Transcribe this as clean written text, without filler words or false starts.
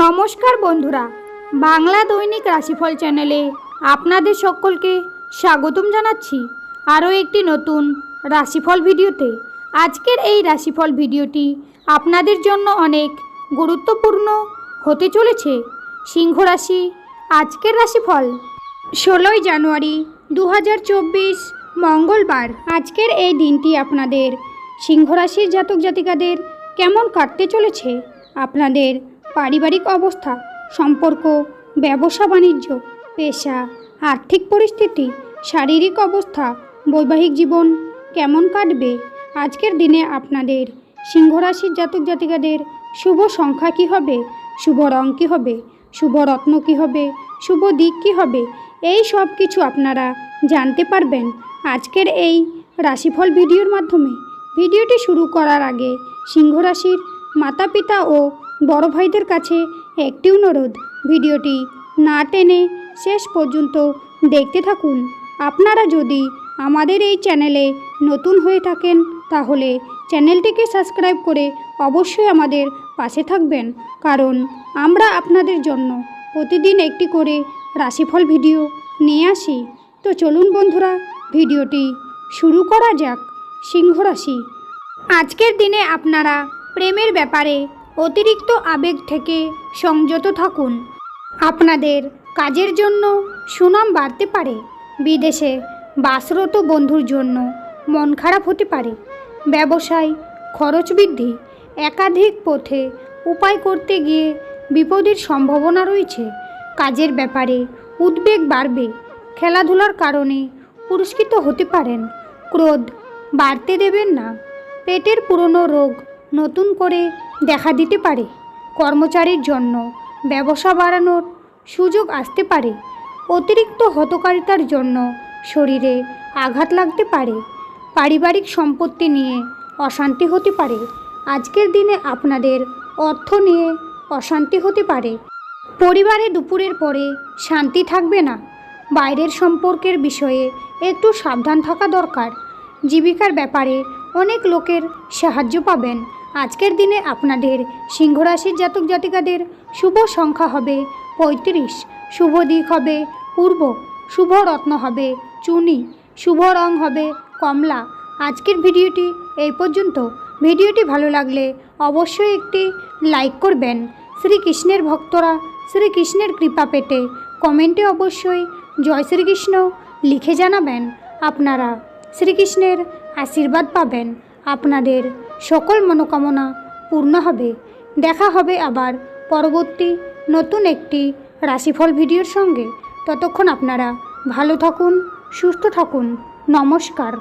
নমস্কার বন্ধুরা, বাংলা দৈনিক রাশিফল চ্যানেলে আপনাদের সকলকে স্বাগতম জানাচ্ছি আরও একটি নতুন রাশিফল ভিডিওতে। আজকের এই রাশিফল ভিডিওটি আপনাদের জন্য অনেক গুরুত্বপূর্ণ হতে চলেছে। সিংহ রাশি, আজকের রাশিফল 16ই জানুয়ারি 2024 মঙ্গলবার। আজকের এই দিনটি আপনাদের সিংহ রাশির জাতক জাতিকাদের কেমন কাটতে চলেছে? আপনাদের পারিবারিক অবস্থা, সম্পর্ক, ব্যবসা বাণিজ্য, পেশা, আর্থিক পরিস্থিতি, শারীরিক অবস্থা, বৈবাহিক জীবন কেমন কাটবে? আজকের দিনে আপনাদের সিংহ রাশির জাতক জাতিকাদের শুভ সংখ্যা কী হবে, শুভ রং কী হবে, শুভ রত্ন কী হবে, শুভ দিক কী হবে, এই সব কিছু আপনারা জানতে পারবেন আজকের এই রাশিফল ভিডিওর মাধ্যমে। ভিডিওটি শুরু করার আগে সিংহ রাশির মাতা পিতা ও বড় ভাইদের কাছে একটি অনুরোধ, ভিডিওটি না টেনে শেষ পর্যন্ত দেখতে থাকুন। আপনারা যদি আমাদের এই চ্যানেলে নতুন হয়ে থাকেন তাহলে চ্যানেলটিকে সাবস্ক্রাইব করে অবশ্যই আমাদের পাশে থাকবেন, কারণ আমরা আপনাদের জন্য প্রতিদিন একটি করে রাশিফল ভিডিও নিয়ে আসি। তো চলুন বন্ধুরা, ভিডিওটি শুরু করা যাক। সিংহ রাশি, আজকের দিনে আপনারা প্রেমের ব্যাপারে অতিরিক্ত আবেগ থেকে সংযত থাকুন। আপনাদের কাজের জন্য সুনাম বাড়তে পারে। বিদেশে বাসরত বন্ধুর জন্য মন খারাপ হতে পারে। ব্যবসায় খরচ বৃদ্ধি, একাধিক পথে উপায় করতে গিয়ে বিপদের সম্ভাবনা রয়েছে। কাজের ব্যাপারে উদ্বেগ বাড়বে। খেলাধুলার কারণে পুরস্কৃত হতে পারেন। ক্রোধ বাড়তে দেবেন না। পেটের পুরনো রোগ নতুন করে দেখা দিতে পারে। কর্মচারীর জন্য ব্যবসা বাড়ানোর সুযোগ আসতে পারে। অতিরিক্ত হতকারিতার জন্য শরীরে আঘাত লাগতে পারে। পারিবারিক সম্পত্তি নিয়ে অশান্তি হতে পারে। আজকের দিনে আপনাদের অর্থ নিয়ে অশান্তি হতে পারে। পরিবারে দুপুরের পরে শান্তি থাকবে না। বাইরের সম্পর্কের বিষয়ে একটু সাবধান থাকা দরকার। জীবিকার ব্যাপারে অনেক লোকের সাহায্য পাবেন। আজকের দিনে আপনাদের সিংহ রাশির জাতক জাতিকাদের শুভ সংখ্যা হবে 35, শুভ দিক হবে পূর্ব, শুভ রত্ন হবে চুনি, শুভ রং হবে কমলা। আজকের ভিডিওটি এই পর্যন্ত। ভিডিওটি ভালো লাগলে অবশ্যই একটি লাইক করবেন। শ্রীকৃষ্ণের ভক্তরা শ্রীকৃষ্ণের কৃপা পেতে কমেন্টে অবশ্যই জয় শ্রীকৃষ্ণ লিখে জানাবেন। আপনারা শ্রীকৃষ্ণের আশীর্বাদ পাবেন। আপনাদের সকল মনোকামনা পূর্ণ হবে। দেখা হবে আবার পরবর্তী নতুন একটি রাশিফল ভিডিওর সঙ্গে। ততক্ষণ আপনারা ভালো থাকুন, সুস্থ থাকুন। নমস্কার।